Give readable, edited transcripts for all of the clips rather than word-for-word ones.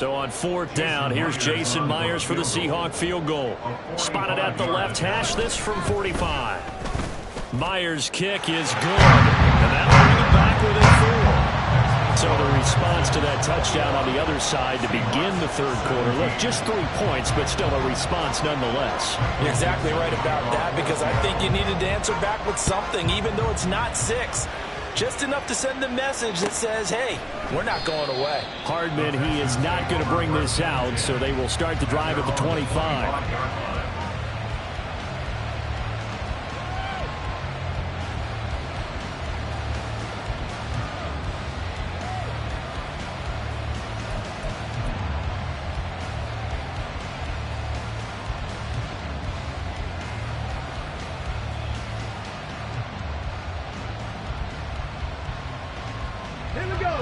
So on 4th down, here's Jason Myers for the Seahawk field goal. Spotted at the left hash, this from 45. Myers' kick is good, and that'll bring it back within 4. So the response to that touchdown on the other side to begin the third quarter. Look, just 3 points, but still a response nonetheless. You're exactly right about that, because I think you needed to answer back with something, even though it's not 6. Just enough to send a message that says, hey, we're not going away. Hardman, he is not going to bring this out, so they will start the drive at the 25.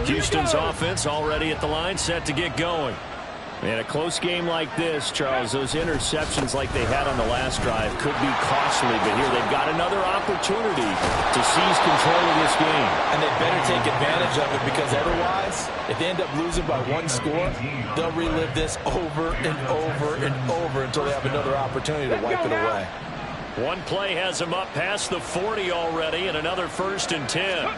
Houston's offense already at the line, set to get going. In a close game like this, Charles, those interceptions like they had on the last drive could be costly, but here they've got another opportunity to seize control of this game. And they better take advantage of it, because otherwise, if they end up losing by 1 score, they'll relive this over and over and over until they have another opportunity to wipe it away. One play has them up past the 40 already, and another 1st and 10.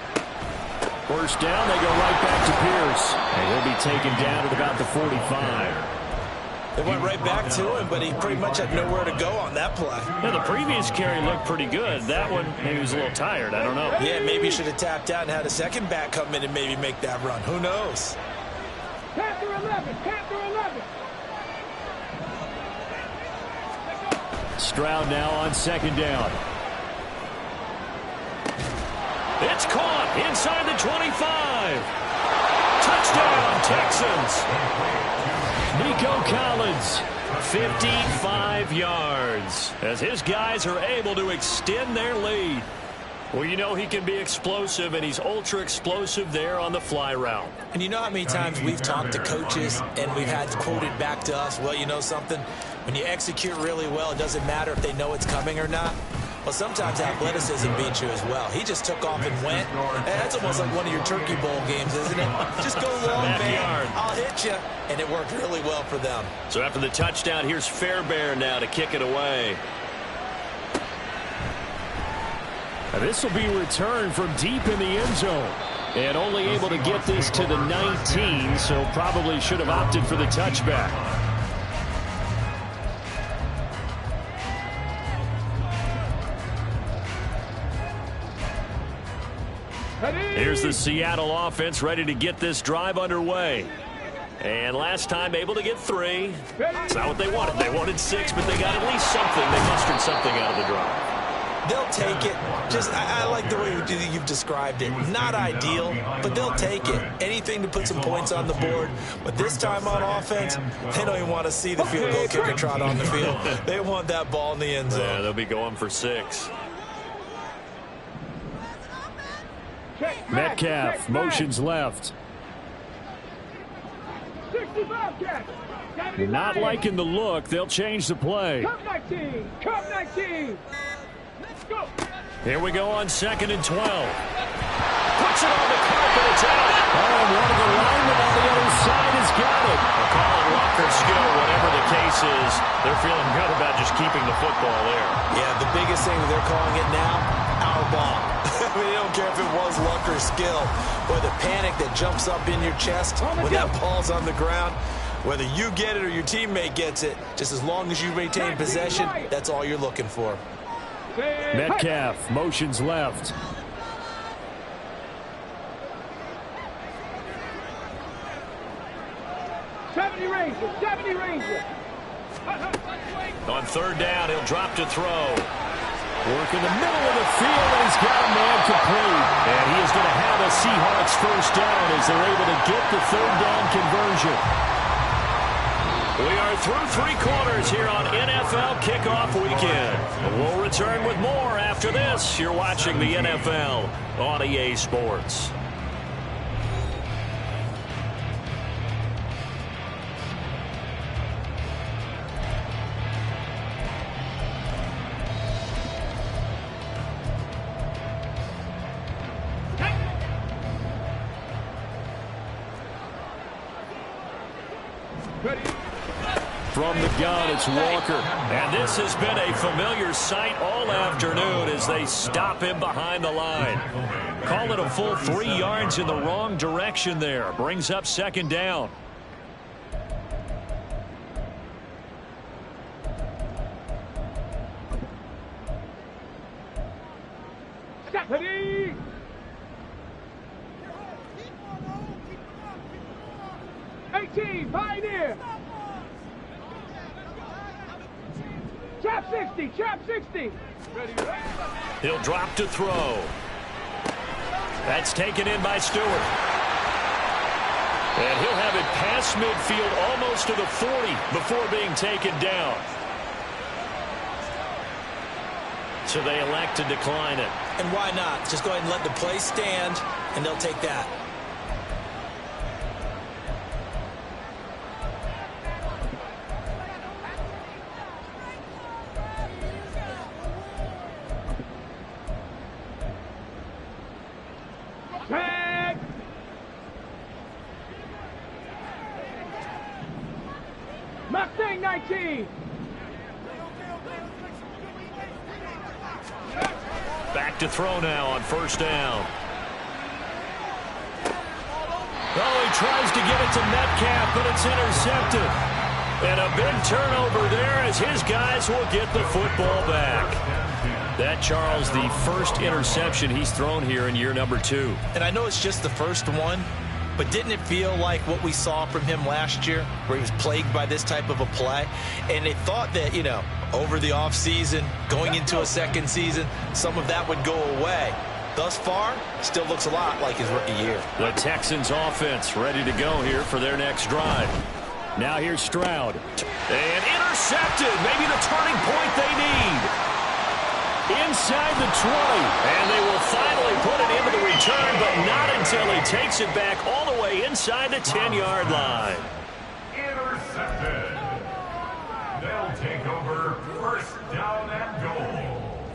First down, they go right back to Pierce. And he'll be taken down at about the 45. They went right back to him, but he pretty much had nowhere to go on that play. Yeah, the previous carry looked pretty good. That one, maybe he was a little tired. I don't know. Yeah, maybe he should have tapped out and had a second back come in and maybe make that run. Who knows? Panther 11, Panther 11. Stroud now on 2nd down. It's caught inside the 25. Touchdown, Texans. Nico Collins, 55 yards, as his guys are able to extend their lead. Well, you know he can be explosive, and he's ultra explosive there on the fly route. And you know how many times we've talked to coaches and we've had quoted back to us, well, you know something? When you execute really well, it doesn't matter if they know it's coming or not. Well, sometimes athleticism beats you as well. He just took off and went. That's almost like one of your Turkey Bowl games, isn't it? Just go long, man. I'll hit you. And it worked really well for them. So after the touchdown, here's Fairbairn now to kick it away. Now this will be returned from deep in the end zone. And only able to get this to the 19, so probably should have opted for the touchback. Here's the Seattle offense ready to get this drive underway. And last time able to get 3. It's not what they wanted. They wanted 6, but they got at least something. They mustered something out of the drive. They'll take it. I like the way you've described it. Not ideal, but they'll take it. Anything to put some points on the board. But this time on offense, they don't even want to see the field goal kicker trot on the field. They want that ball in the end zone. Yeah, they'll be going for 6. Metcalf motions left. Not liking the look. They'll change the play. Come 19. Come 19. Let's go. Here we go on 2nd and 12. Puts it on the carpet. It's out. Oh, one of the linemen on the other side has got it. They'll call it luck or skill, whatever the case is. They're feeling good about just keeping the football there. Yeah, the biggest thing that they're calling it now, our ball. I mean, they don't care if it was luck or skill. Boy, the panic that jumps up in your chest when that ball's on the ground, whether you get it or your teammate gets it, just as long as you retain possession, that's all you're looking for. Metcalf motions left. '70 Ranger. On 3rd down, he'll drop to throw. Work in the middle of the field, and he's got a man complete. And he is going to have a Seahawks 1st down as they're able to get the 3rd down conversion. We are through 3 quarters here on NFL Kickoff Weekend. We'll return with more after this. You're watching the NFL on EA Sports. From the gun, it's Walker. And this has been a familiar sight all afternoon as they stop him behind the line. Call it a full 3 yards in the wrong direction there. Brings up second down. Ready. Pioneer. Trap 60. Trap 60. He'll drop to throw. That's taken in by Stewart. And he'll have it past midfield almost to the 40 before being taken down. So they elect to decline it. And why not? Just go ahead and let the play stand, and they'll take that. Tag. Mustang 19. Back to throw now on first down. Oh, he tries to get it to Metcalf, but it's intercepted. And a big turnover there as his guys will get the football back. That, Charles, the first interception he's thrown here in year number 2. And I know it's just the first one, but didn't it feel like what we saw from him last year, where he was plagued by this type of a play? And they thought that, you know, over the offseason, going into a second season, some of that would go away. Thus far, still looks a lot like his rookie year. The Texans offense ready to go here for their next drive. Now here's Stroud. And intercepted. Maybe the turning point they need. Inside the 20. And they will finally put it into the return, but not until he takes it back all the way inside the 10-yard line. Intercepted. They'll take over first down and goal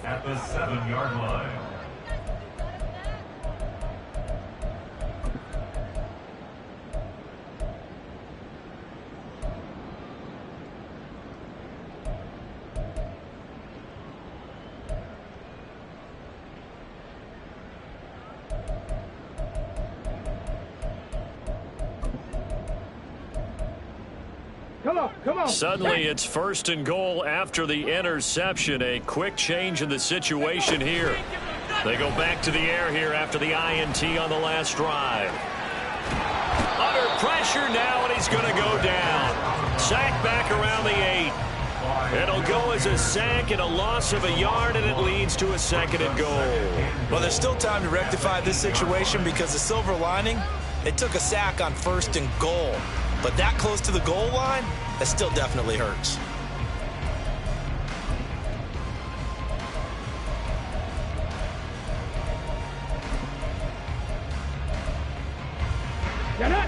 at the 7-yard line. Come on. Suddenly, it's first and goal after the interception. A quick change in the situation here. They go back to the air here after the INT on the last drive. Under pressure now, and he's going to go down. Sack back around the 8. It'll go as a sack and a loss of a yard, and it leads to a second and goal. Well, there's still time to rectify this situation because the silver lining, they took a sack on first and goal. But that close to the goal line, that still definitely hurts.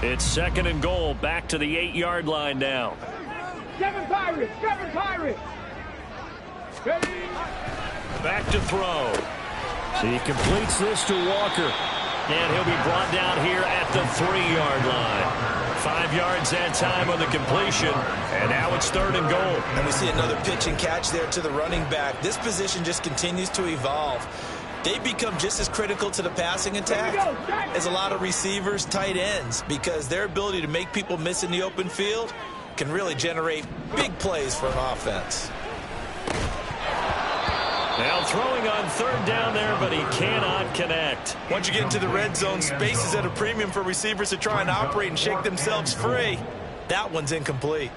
It's second and goal, back to the 8-yard line now. 7 Pirates. Ready. Back to throw. So he completes this to Walker. And he'll be brought down here at the 3-yard line. 5 yards that time on the completion. And now it's third and goal. And we see another pitch and catch there to the running back. This position just continues to evolve. They become just as critical to the passing attack as a lot of receivers, tight ends, because their ability to make people miss in the open field can really generate big plays for an offense. Now throwing on third down there, but he cannot connect. Once you get into the red zone, space is at a premium for receivers to try and operate and shake themselves free. That one's incomplete.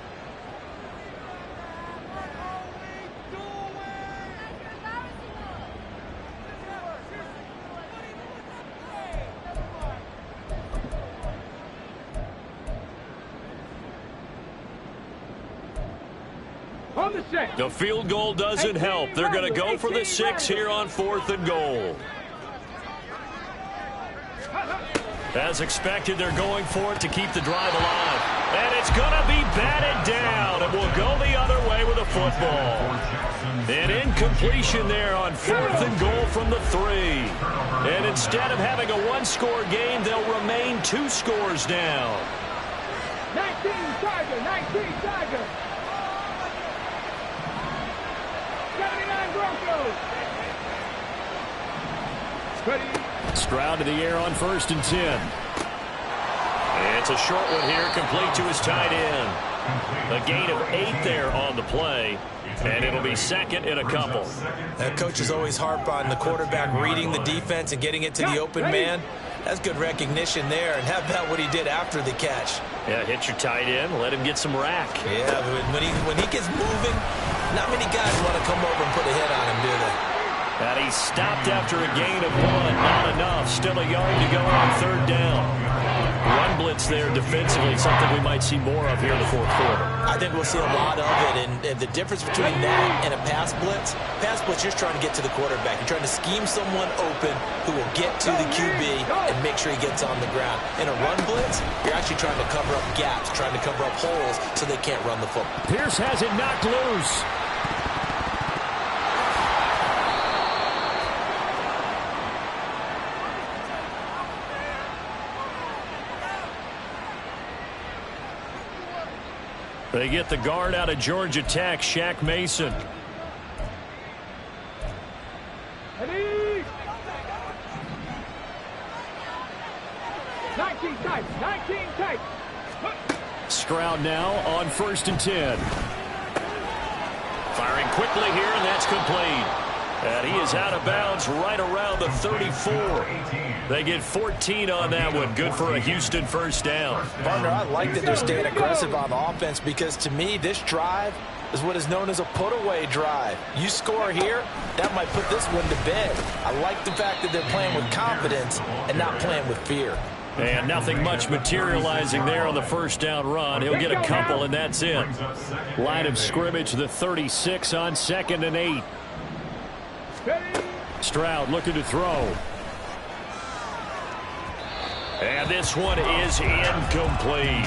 The field goal doesn't help. They're going to go for the 6 here on 4th and goal. As expected, they're going for it to keep the drive alive. And it's going to be batted down, and we'll go the other way with a football. An incompletion there on 4th and goal from the 3. And instead of having a 1-score game, they'll remain 2 scores down. 19 Chargers. Tiger, 19 Tiger. 79 Broncos. Ready. Stroud to the air on 1st and 10. It's a short one here, complete to his tight end. A gain of 8 there on the play, and it'll be 2nd and a couple. Coaches always harp on the quarterback reading the defense and getting it to the open man. That's good recognition there. And how about what he did after the catch? Yeah, hit your tight end, let him get some rack. Yeah, when he gets moving, not many guys want to come over and put a hit on him, do they? And he stopped after a gain of 1. Not enough. Still a yard to go on 3rd down. Run blitz there defensively, something we might see more of here in the 4th quarter. I think we'll see a lot of it, and the difference between that and a pass blitz, you're just trying to get to the quarterback. You're trying to scheme someone open who will get to the QB and make sure he gets on the ground. In a run blitz, you're actually trying to cover up gaps, trying to cover up holes so they can't run the football. Pierce has it knocked loose. They get the guard out of Georgia Tech, Shaq Mason. Ready. 19 tight, 19 tight. Stroud now on 1st and 10. Firing quickly here, and that's complete. And he is out of bounds right around the 34. They get 14 on that one. Good for a Houston 1st down. Partner, I like that they're staying aggressive on offense because, to me, this drive is what is known as a put-away drive. You score here, that might put this one to bed. I like the fact that they're playing with confidence and not playing with fear. And nothing much materializing there on the 1st down run. He'll get a couple, and that's it. Line of scrimmage, the 36 on 2nd and 8. Stroud looking to throw. And this one is incomplete.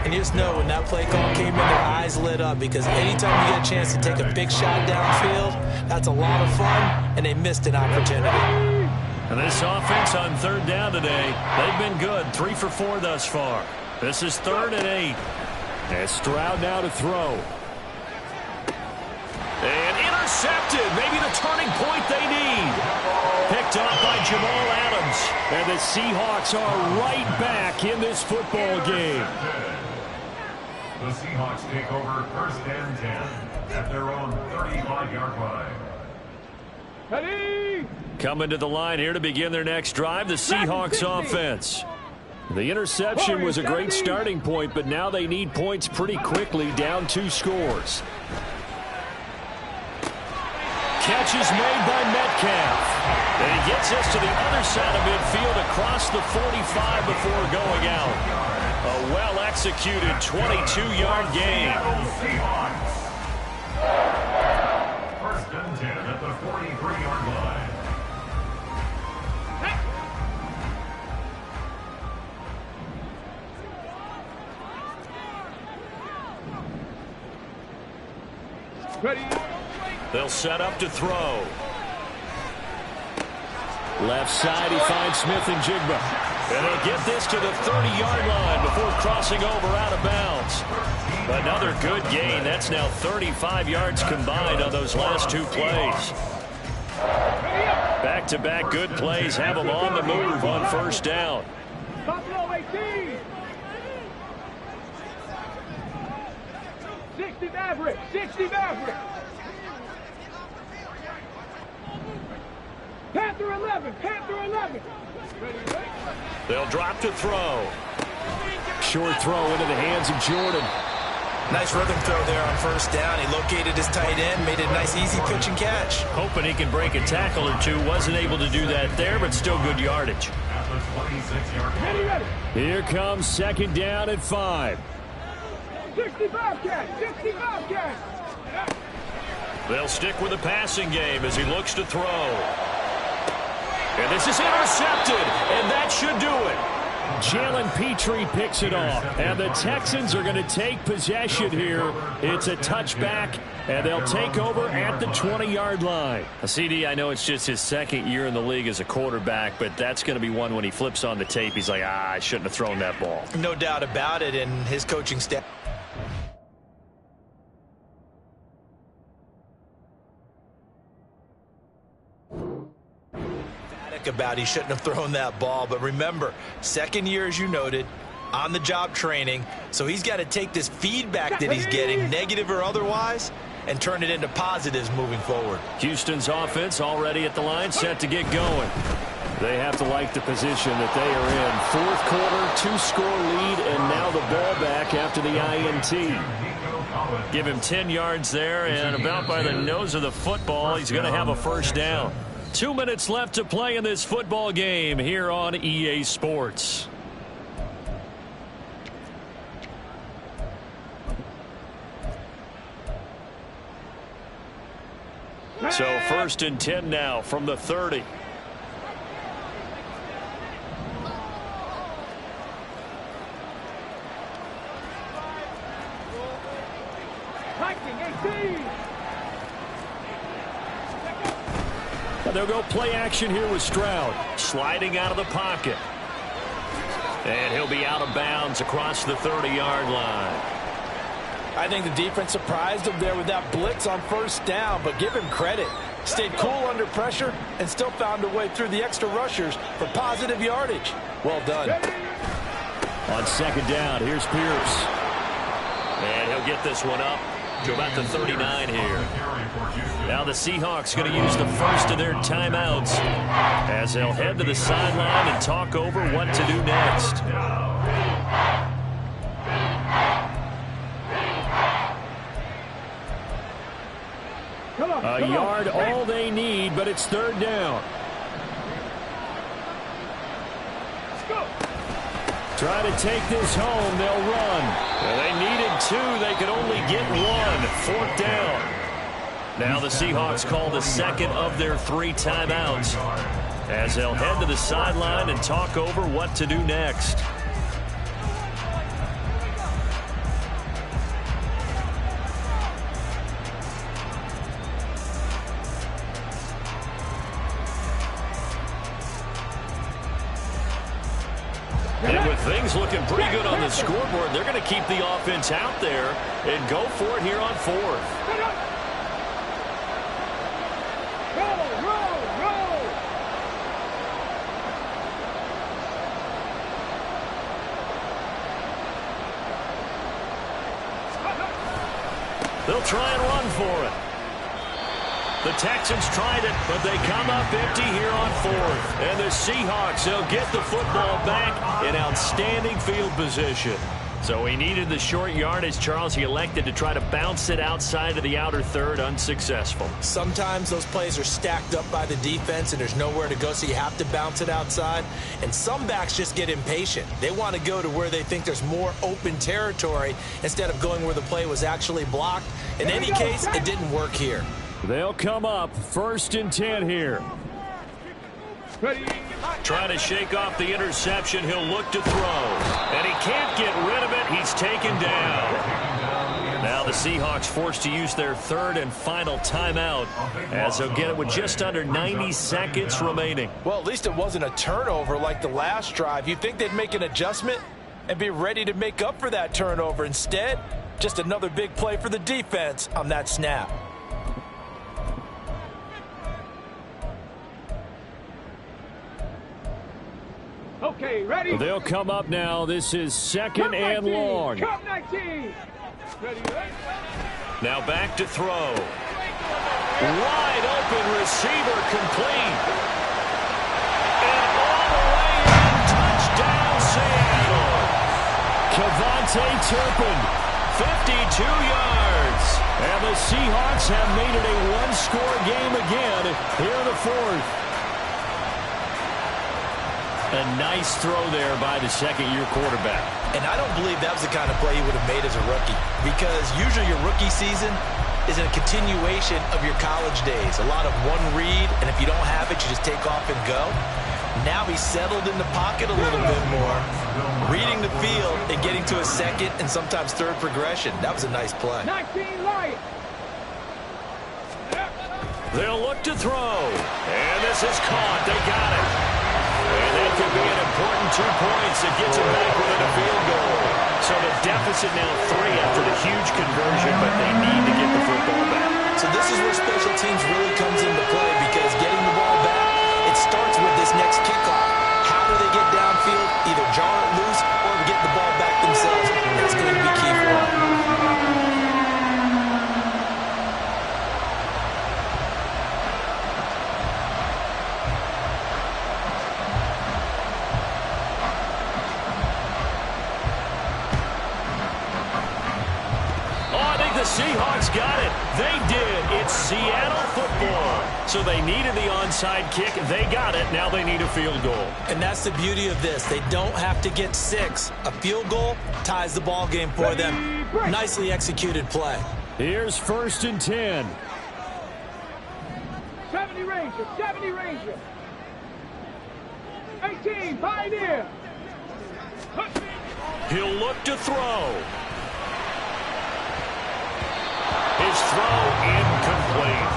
And you just know when that play call came in, their eyes lit up because anytime you get a chance to take a big shot downfield, that's a lot of fun, and they missed an opportunity. And this offense on 3rd down today, they've been good. 3 for 4 thus far. This is 3rd and 8. And Stroud now to throw. And intercepted. Maybe the turning point they need. Picked up by Jamal Adams. And the Seahawks are right back in this football game. The Seahawks take over 1st and 10 at their own 35-yard line. Ready. Coming to the line here to begin their next drive, the Seahawks offense. The interception was a great starting point, but now they need points pretty quickly, down 2 scores. Catch is made by Metcalf. And he gets us to the other side of midfield across the 45 before going out. A well-executed 22-yard gain. 1st and 10 at the 43-yard line. Ready. They'll set up to throw. Left side, he finds Smith and Jigba. And they'll get this to the 30-yard line before crossing over out of bounds. Another good gain. That's now 35 yards combined on those last 2 plays. Back-to-back good plays have them on the move on 1st down. Buffalo 18. 60 Maverick. 60 Maverick. Panther 11. Panther 11. They'll drop to throw. Short throw into the hands of Jordan. Nice rhythm throw there on 1st down. He located his tight end, made it a nice easy pitch and catch. Hoping he can break a tackle or two. Wasn't able to do that there, but still good yardage. Here comes 2nd down at 5. 65 catch. 65 catch. They'll stick with the passing game as he looks to throw. And this is intercepted, and that should do it. Jalen Petrie picks it off, and the Texans are going to take possession here. It's a touchback, and they'll take over at the 20-yard line. CD, I know it's just his 2nd year in the league as a quarterback, but that's going to be one when he flips on the tape. He's like, I shouldn't have thrown that ball. No doubt about it, and his coaching staff ecstatic about he shouldn't have thrown that ball. But remember, second year, as you noted, on-the-job training. So he's got to take this feedback that he's getting, negative or otherwise, and turn it into positives moving forward. Houston's offense already at the line, set to get going. They have to like the position that they are in. Fourth quarter, two-score lead, and now the ball back after the INT. Give him 10 yards there, and about by the nose of the football, he's going to have a first down. 2 minutes left to play in this football game here on EA Sports. So first and 10 now from the 30. They'll go play action here with Stroud. Sliding out of the pocket. And he'll be out of bounds across the 30-yard line. I think the defense surprised him there with that blitz on first down, but give him credit. Stayed cool under pressure and still found a way through the extra rushers for positive yardage. Well done. On second down, here's Pierce. And he'll get this one up to about the 39 here. Now the Seahawks going to use the first of their timeouts as they'll head to the sideline and talk over what to do next. A yard all they need, but it's third down. Try to take this home. They'll run. Well, they needed two. They could only get one. Fourth down. Now the Seahawks call the second of their 3 timeouts as they'll head to the sideline and talk over what to do next. And with things looking pretty good on the scoreboard, they're going to keep the offense out there and go for it here on fourth. They'll try and run for it. The Texans tried it, but they come up empty here on fourth. And the Seahawks, they'll get the football back in outstanding field position. So he needed the short yardage, Charles. He elected to try to bounce it outside of the outer third, unsuccessful. Sometimes those plays are stacked up by the defense and there's nowhere to go, so you have to bounce it outside. And some backs just get impatient. They want to go to where they think there's more open territory instead of going where the play was actually blocked. In any case, it didn't work here. They'll come up first and 10 here. Trying to shake off the interception. He'll look to throw. And he can't get rid of it. He's taken down. Now the Seahawks forced to use their third and final timeout as they'll get it with just under 90 seconds remaining. Well, at least it wasn't a turnover like the last drive. You'd think they'd make an adjustment and be ready to make up for that turnover. Instead, just another big play for the defense on that snap. Okay, ready? They'll come up now. This is second and long. Cup 19. Ready? Now back to throw. Wide open receiver complete. And all the way in. Touchdown Seattle. Kevontae Turpin, 52 yards. And the Seahawks have made it a one-score game again here in the fourth. A nice throw there by the second-year quarterback. And I don't believe that was the kind of play he would have made as a rookie, because usually your rookie season is a continuation of your college days. A lot of one read, and if you don't have it, you just take off and go. Now he's settled in the pocket a little bit more, reading the field and getting to a second and sometimes third progression. That was a nice play. 19 Lions. They'll look to throw. And this is caught. They got it. And that could be an important 2 points that gets them back within a field goal. So the deficit now 3 after the huge conversion, but they need to get the football back. So this is where special teams really comes into play, because getting the ball back, it starts with this the Seahawks got it. They did. It's Seattle football. So they needed the onside kick. They got it. Now they need a field goal. And that's the beauty of this. They don't have to get 6. A field goal ties the ball game for them. Nicely executed play. Here's 1st and 10. 70 Ranger, 70 Ranger. 18, Pioneer. He'll look to throw. His throw incomplete.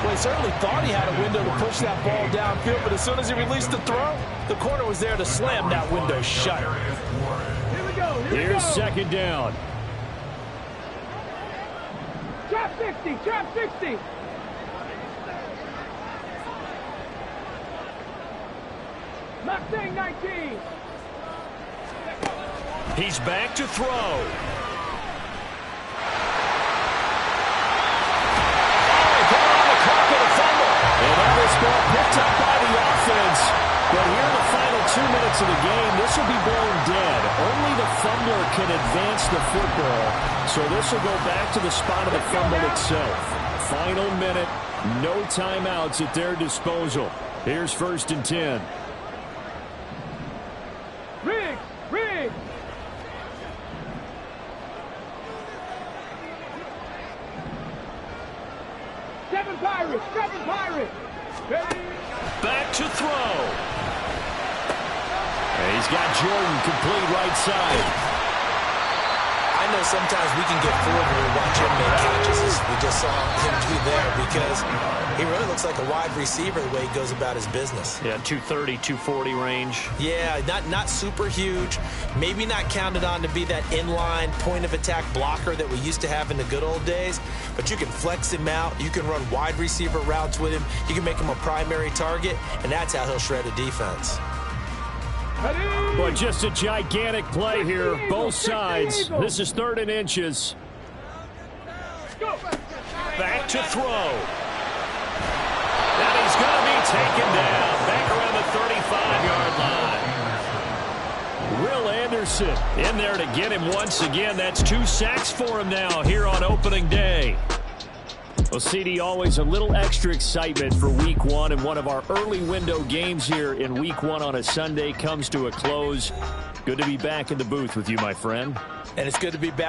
Well, he certainly thought he had a window to push that ball downfield, but as soon as he released the throw, the corner was there to slam that window shut. Here we go. Here's 2nd down. Trap 60, trap 60. Mustang 19. He's back to throw. Oh, he got on the clock of the fumble. And now this ball picked up by the offense. But here in the final 2 minutes of the game, this will be blown dead. Only the fumbler can advance the football. So this will go back to the spot of the fumble itself. Final minute, no timeouts at their disposal. Here's 1st and 10. Riggs, Riggs. Seven Pirates, 7 Pirates. Ready? Back to throw. And he's got Jordan complete right side. I know sometimes we can get fooled when we watch him make catches, as we just saw him do there, because he really looks like a wide receiver the way he goes about his business. Yeah, 230, 240 range. Yeah, not super huge. Maybe not counted on to be that inline point-of-attack blocker that we used to have in the good old days, but you can flex him out. You can run wide receiver routes with him. You can make him a primary target, and that's how he'll shred a defense. But just a gigantic play here, both sides. This is 3rd and inches. Back to throw. And he's going to be taken down. Back around the 35-yard line. Will Anderson in there to get him once again. That's 2 sacks for him now here on opening day. Well, CD, always a little extra excitement for Week 1, and one of our early window games here in Week 1 on a Sunday comes to a close. Good to be back in the booth with you, my friend. And it's good to be back.